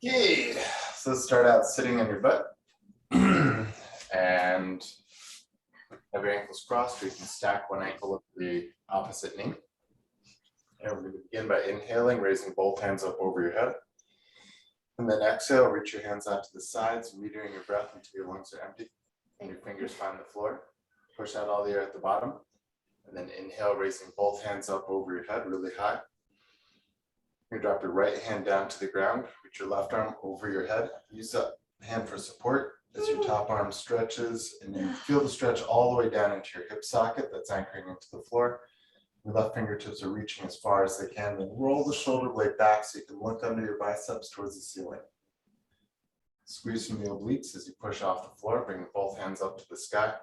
Okay, so let's start out sitting on your butt and have your ankles crossed, or you can stack one ankle with the opposite knee. And we're going to begin by inhaling, raising both hands up over your head. And then exhale, reach your hands out to the sides, metering your breath until your lungs are empty and your fingers find the floor. Push out all the air at the bottom. And then inhale, raising both hands up over your head really high. You drop your right hand down to the ground, reach your left arm over your head. Use that hand for support as your top arm stretches, and then feel the stretch all the way down into your hip socket that's anchoring into the floor. Your left fingertips are reaching as far as they can. Then roll the shoulder blade back so you can look under your biceps towards the ceiling. Squeeze from the obliques as you push off the floor, bring both hands up to the sky,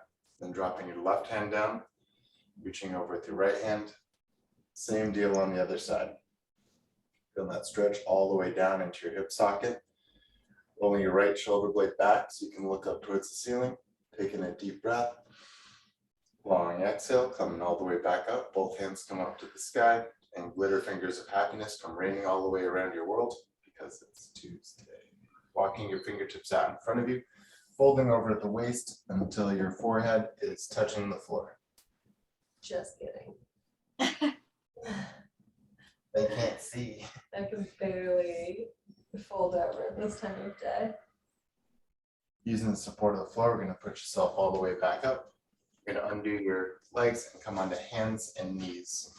then dropping your left hand down, reaching over with your right hand. Same deal on the other side. Feel that stretch all the way down into your hip socket. Rolling your right shoulder blade back so you can look up towards the ceiling. Taking a deep breath. Long exhale, coming all the way back up. Both hands come up to the sky, and glitter fingers of happiness come raining all the way around your world because it's Tuesday. Walking your fingertips out in front of you, folding over at the waist until your forehead is touching the floor. Just kidding. They can't see. I can barely fold over at this time of day. Using the support of the floor, we're going to push yourself all the way back up. You're going to undo your legs and come onto hands and knees.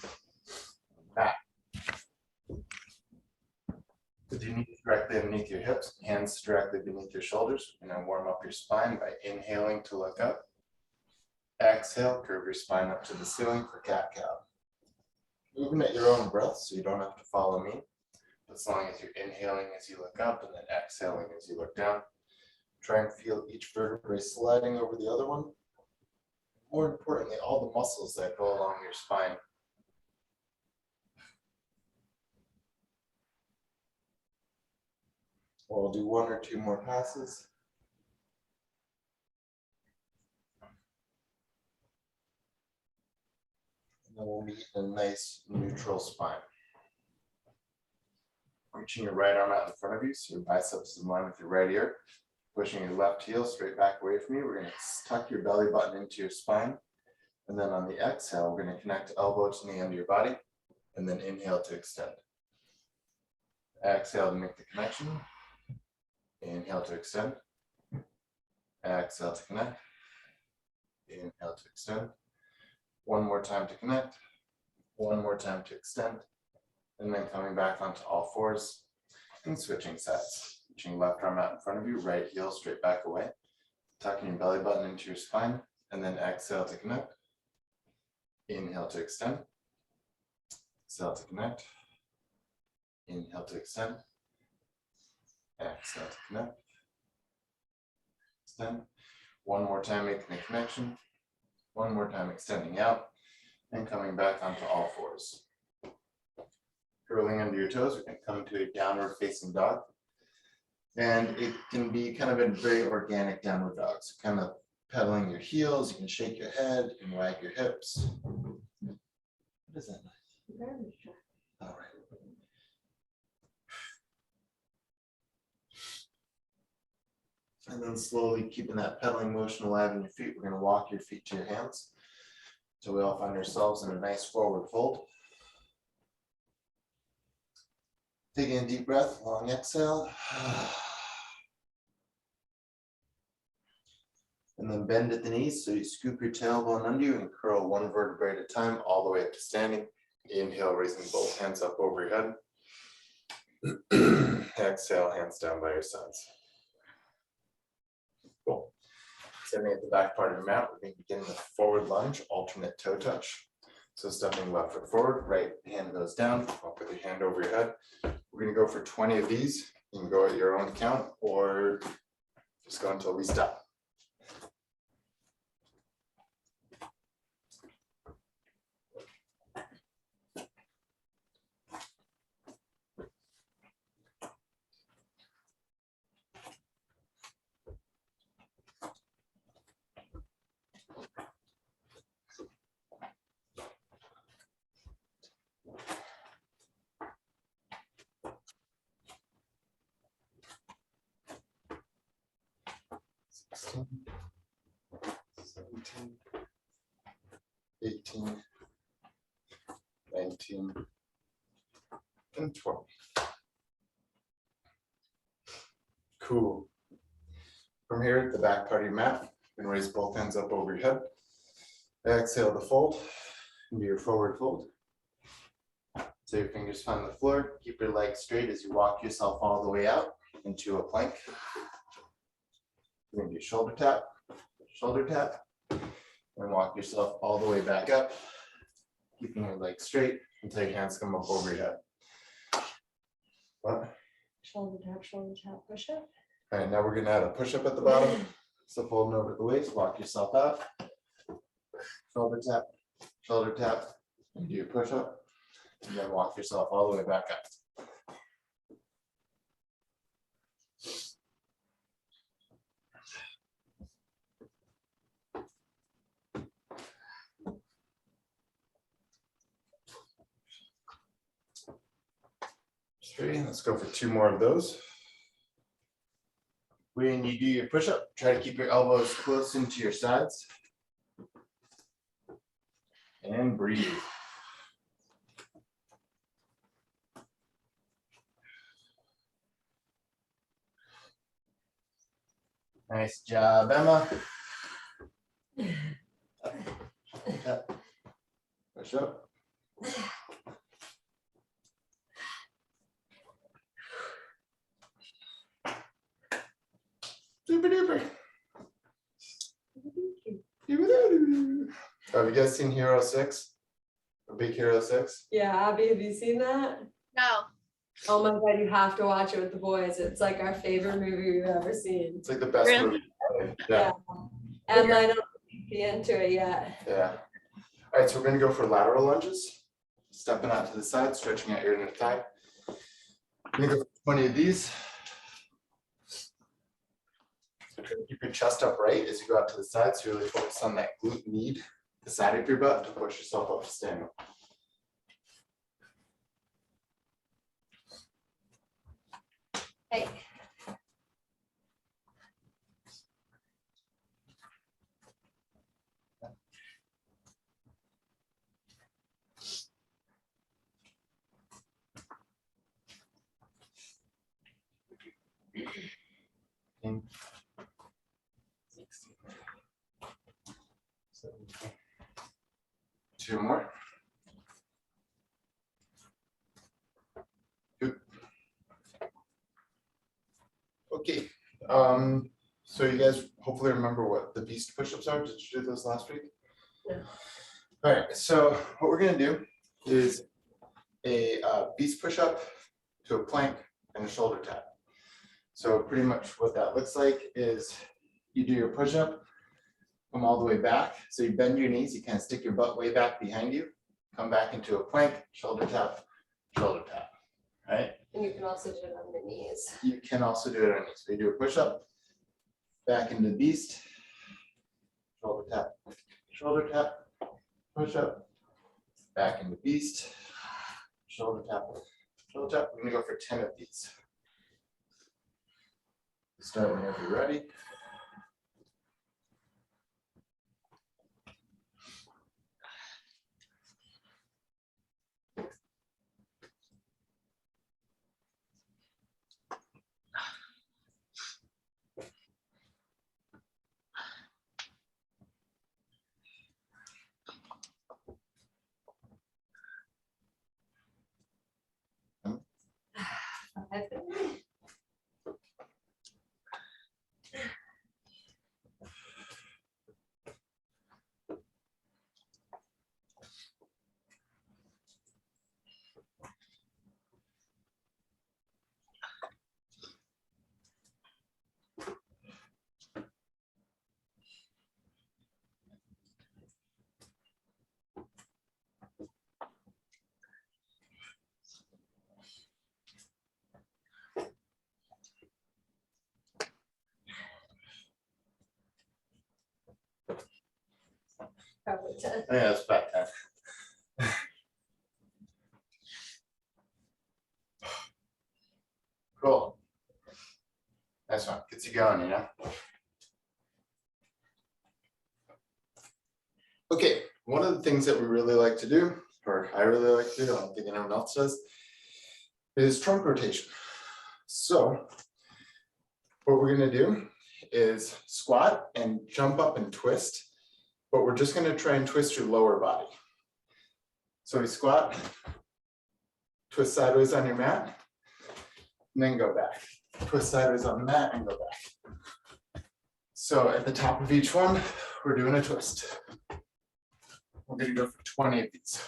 Back. With your knees directly underneath your hips, hands directly beneath your shoulders. You're going to warm up your spine by inhaling to look up. Exhale, curve your spine up to the ceiling for cat-cow. Moving at your own breath, so you don't have to follow me. As long as you're inhaling as you look up and then exhaling as you look down. Try and feel each vertebrae sliding over the other one. More importantly, all the muscles that go along your spine. We'll do one or two more passes. And then we'll meet in a nice neutral spine. Reaching your right arm out in front of you so your biceps is in line with your right ear. Pushing your left heel straight back away from you. We're going to tuck your belly button into your spine. And then on the exhale, we're going to connect elbow to knee under your body. And then inhale to extend. Exhale to make the connection. Inhale to extend. Exhale to connect. Inhale to extend. One more time to connect. One more time to extend. And then coming back onto all fours and switching sides. Reaching left arm out in front of you, right heel straight back away. Tucking your belly button into your spine, and then exhale to connect. Inhale to extend. Exhale to connect. Inhale to extend. Exhale to connect. Extend. One more time making a connection. One more time extending out and coming back onto all fours. Curling under your toes, we're going to come to a downward facing dog. And it can be kind of a very organic downward dog. So kind of pedaling your heels, you can shake your head, you can wag your hips. What is that? All right. And then slowly keeping that pedaling motion alive in your feet, we're going to walk your feet to your hands. So we all find ourselves in a nice forward fold. Taking a deep breath, long exhale. And then bend at the knees, so you scoop your tailbone under you and curl one vertebrae at a time, all the way up to standing. Inhale, raising both hands up over your head. Exhale, hands down by your sides. Cool. Standing at the back part of your mat, we're going to begin with forward lunge, alternate toe touch. So stepping left foot forward, right hand goes down, up with your hand over your head. We're going to go for 20 of these. You can go at your own count or just go until we stop. 16, 17, 18, 19, and 20. Cool. From here at the back part of your mat, you can raise both hands up over your head. Exhale to fold into your forward fold. So your fingers find the floor. Keep your legs straight as you walk yourself all the way out into a plank. You're going to do shoulder tap, and walk yourself all the way back up, keeping your legs straight until your hands come up over your head. What? Shoulder tap, push up. All right, now we're going to add a push up at the bottom. So folding over the waist, walk yourself out. Shoulder tap, and do your push up, and then walk yourself all the way back up. Okay, let's go for 2 more of those. When you do your push-up, try to keep your elbows close into your sides. And breathe. Nice job, Emma. Push up. Super duper. Have you guys seen Hero 6? A Big Hero 6? Yeah, Abby, have you seen that? No. Oh my God, you have to watch it with the boys. It's like our favorite movie we've ever seen. It's like the best Really? movie. Yeah. And I don't be into it yet. Yeah. All right, so we're gonna go for lateral lunges. Stepping out to the side, stretching out your inner thigh. We're gonna go for 20 of these. So try to keep your chest upright as you go out to the side. So really focus on that glute med, the side of your butt, to push yourself up to stand up. Hey. In 16, 17. 2 more. Good. Okay. So you guys hopefully remember what the beast push-ups are. Did you do those last week? No. All right. So what we're gonna do is a beast push-up to a plank and a shoulder tap. So pretty much what that looks like is you do your push-up, come all the way back. So you bend your knees, you kind of stick your butt way back behind you, come back into a plank, shoulder tap, right? And you can also do it on the knees. You can also do it on knees. So you do a push-up, back into beast, shoulder tap, push-up, back into beast, shoulder tap. We're gonna go for 10 of these. Start whenever you're ready. Probably 10. Yeah, that's about 10. Cool. Nice one. Gets you going, you know? Okay, one of the things that we really like to do, or I really like to do, I don't think anyone else does, is trunk rotation. So what we're gonna do is squat and jump up and twist, but we're just gonna try and twist your lower body. So we squat, twist sideways on your mat, and then go back. Twist sideways on the mat and go back. So at the top of each one, we're doing a twist. We're gonna go for 20 of these.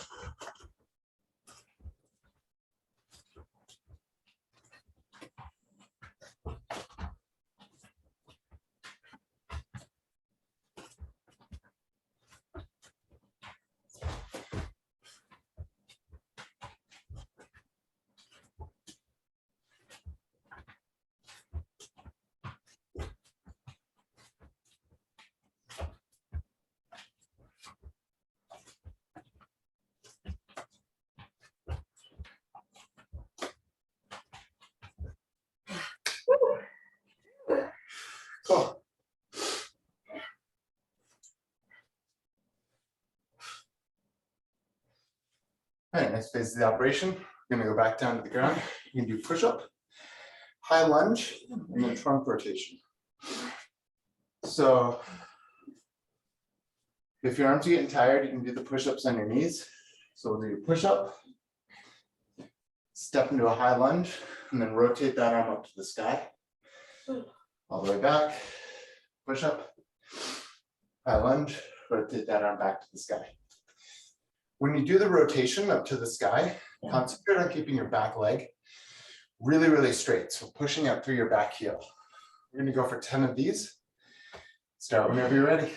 Cool. All right, next phase of the operation, we're gonna go back down to the ground. You can do push-up, high lunge, and then trunk rotation. So if your arms are getting tired, you can do the push-ups on your knees. So we'll do your push-up, step into a high lunge, and then rotate that arm up to the sky. All the way back, push-up, high lunge, rotate that arm back to the sky. When you do the rotation up to the sky, concentrate on keeping your back leg really, really straight. So pushing up through your back heel. We're gonna go for 10 of these. Start whenever you're ready.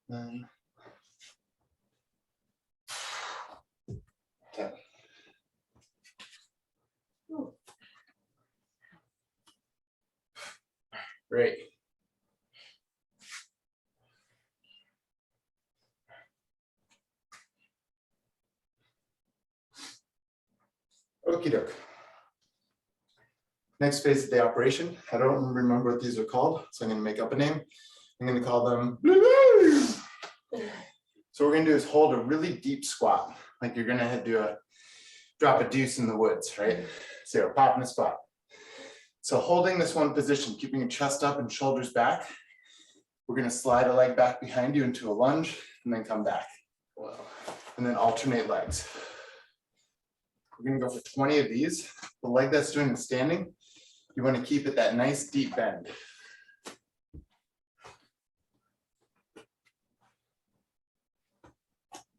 Then 10. Great. Okie doke. Next phase of the operation. I don't remember what these are called, so I'm going to make up a name. I'm going to call them. So what we're going to do is hold a really deep squat, like you're going to do a drop a deuce in the woods, right? So you're popping a squat. So holding this one position, keeping your chest up and shoulders back, we're going to slide a leg back behind you into a lunge and then come back. Wow. And then alternate legs. We're going to go for 20 of these. The leg that's doing the standing, you want to keep it that nice deep bend.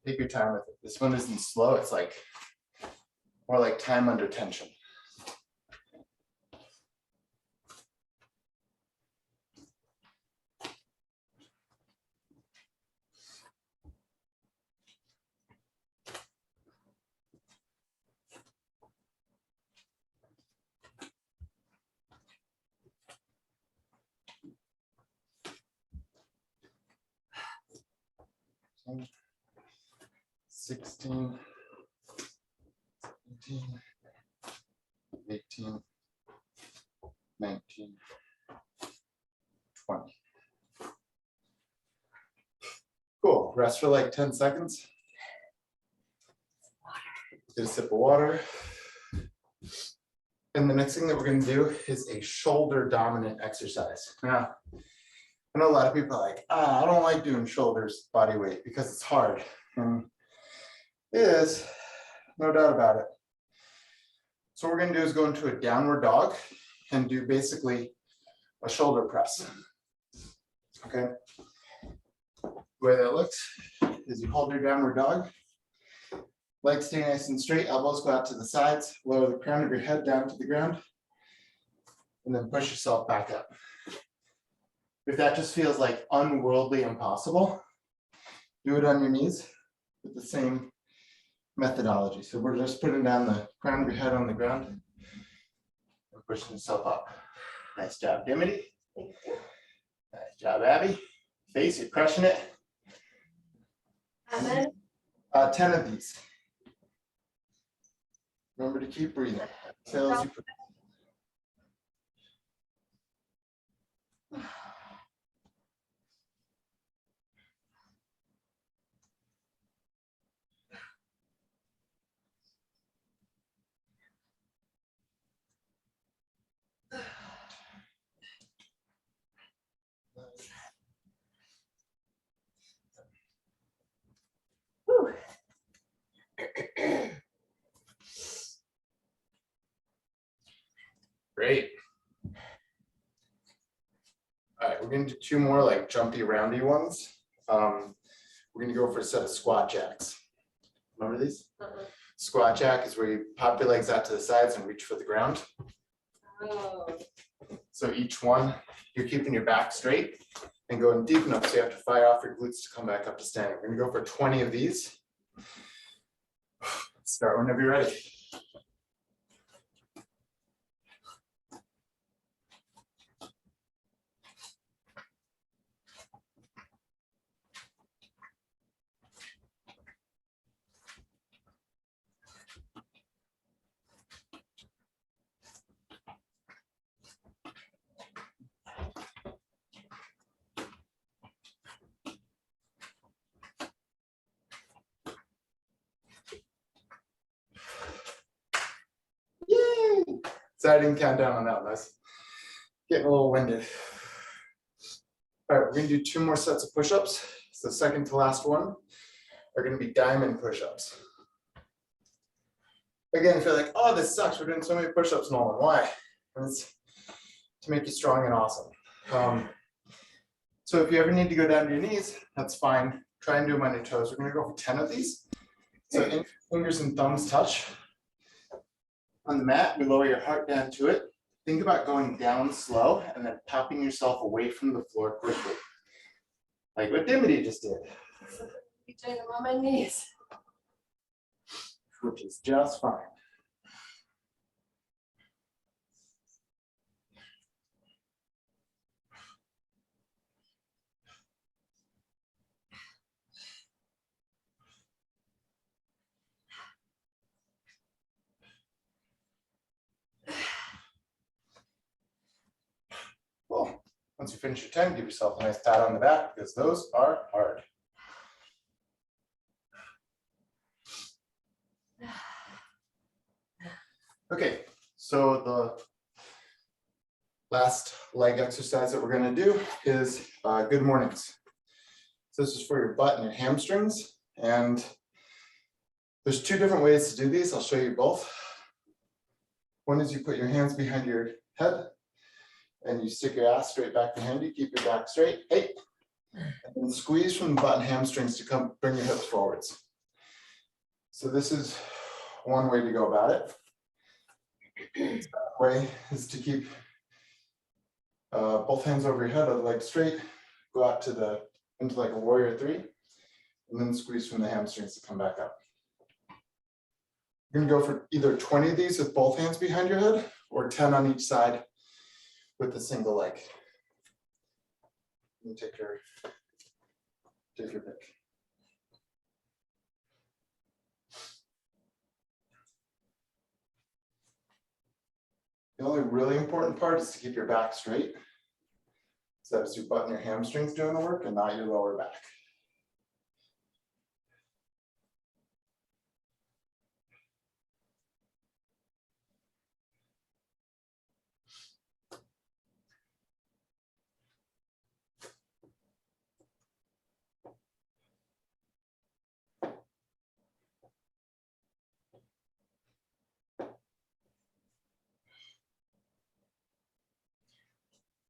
Take your time with it. This one isn't slow, it's like more like time under tension. Okay. 16, 17, 18, 19, 20. Cool. Rest for like 10 seconds. Get a sip of water. And the next thing that we're going to do is a shoulder dominant exercise. Now, I know a lot of people are like, I don't like doing shoulders body weight because it's hard. And it is, no doubt about it. So what we're going to do is go into a downward dog and do basically a shoulder press. Okay. The way that looks is you hold your downward dog, Legs stay nice and straight, elbows go out to the sides, lower the crown of your head down to the ground, and then push yourself back up. If that just feels like unworldly impossible, do it on your knees with the same methodology. So we're just putting down the crown of your head on the ground and pushing yourself up. Nice job, Dimity. Thank you. Nice job, Abby. Face, you're crushing it. How many? 10 of these. Remember to keep breathing. Exhale as you put. Whew. Great. All right, we're gonna do 2 more like jumpy, roundy ones. We're gonna go for a set of squat jacks. Remember these? Squat jack is where you pop your legs out to the sides and reach for the ground. Oh. So each one, you're keeping your back straight and going deep enough so you have to fire off your glutes to come back up to standing. We're gonna go for 20 of these. Start whenever you're ready. Yay! So I didn't count down on that one. I was getting a little winded. All right, we're gonna do 2 more sets of push-ups. So second to last one are gonna be diamond push-ups. Again, if you're like, oh, this sucks, we're doing so many push-ups, Nolan, why? And it's to make you strong and awesome. So if you ever need to go down to your knees, that's fine. Try and do them on your toes. We're gonna go for 10 of these. So fingers and thumbs touch. On the mat, we lower your heart down to it. Think about going down slow and then popping yourself away from the floor quickly. Like what Dimity just did. You're doing them on my knees. Which is just fine. Cool. Once you finish your 10, give yourself a nice pat on the back because those are hard. Okay, so the last leg exercise that we're going to do is good mornings. So this is for your butt and your hamstrings. And there's 2 different ways to do these. I'll show you both. One is you put your hands behind your head and you stick your ass straight back behind you, keep your back straight, hey, and then squeeze from the butt and hamstrings to come bring your hips forwards. So this is one way to go about it. The second way is to keep both hands over your head, other leg straight, go out to into like a warrior 3, and then squeeze from the hamstrings to come back up. You're gonna go for either 20 of these with both hands behind your head or 10 on each side with a single leg. You take your pick. The only really important part is to keep your back straight. So that's your butt and your hamstrings doing the work and not your lower back.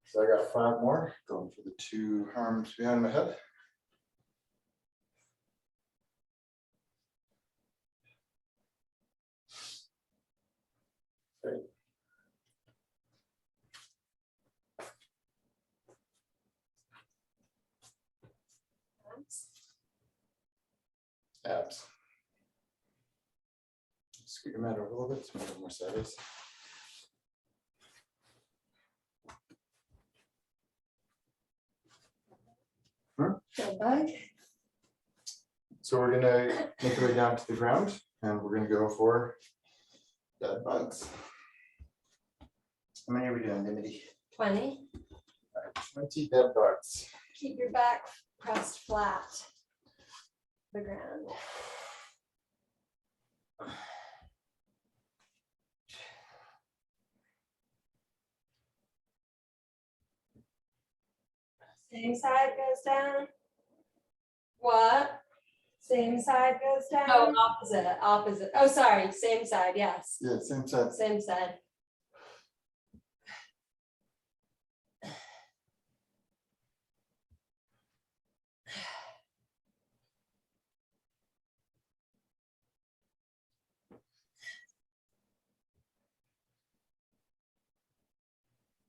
So I got 5 more, going for the 2 arms behind my head. abs. Scoot your mat over a little bit to make it more sideways. Good bug. So we're gonna make our way down to the ground and we're gonna go for dead bugs. How many are we doing, Dimity? 20. 20 dead bugs. Keep your back pressed flat to the ground. Same side goes down. What? Same side goes down? Oh, opposite. Oh, sorry, same side, yes. Yeah, same side. Same side.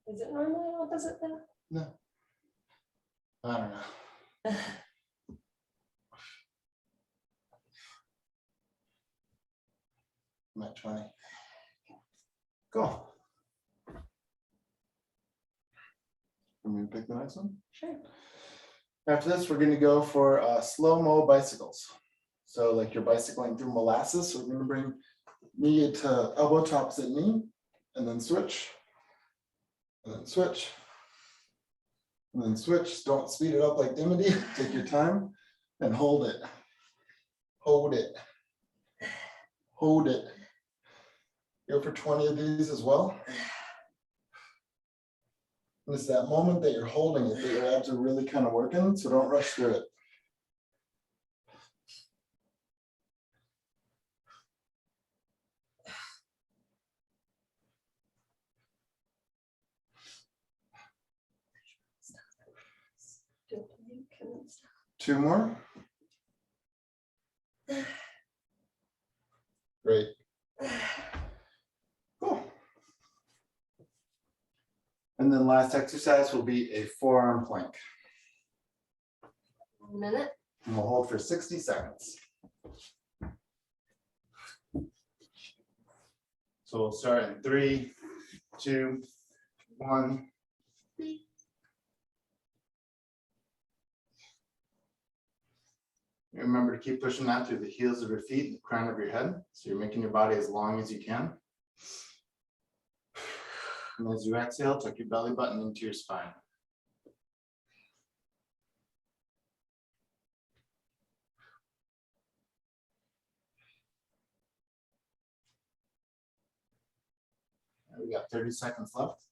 Is it normally opposite though? No. I don't know. I'm at 20. Cool. Want me to pick the next one? Sure. After this, we're going to go for Slo-Mo Bicycles. So like you're bicycling through molasses. So we're going to bring knee to elbow to opposite knee, and then switch, and then switch, and then switch. Don't speed it up like Dimity. Take your time and hold it. Hold it. Hold it. Go for 20 of these as well. And it's that moment that you're holding it that your abs are really kind of working, so don't rush through it. Two more. Great. Cool. And then last exercise will be a forearm plank. 1 minute. And we'll hold for 60 seconds. So we'll start in 3, 2, 1. Remember to keep pushing that through the heels of your feet and the crown of your head. So you're making your body as long as you can. And as you exhale, tuck your belly button into your spine. And we got 30 seconds left.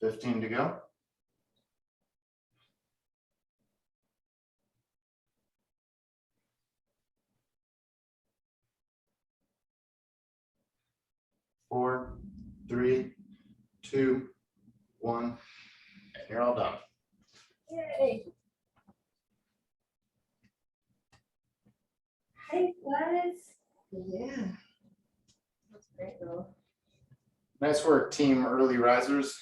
$15 to go. 4, 3, 2, 1, and you're all done. Yay. Hey, guys. Yeah. That's great though. Nice work, team early risers.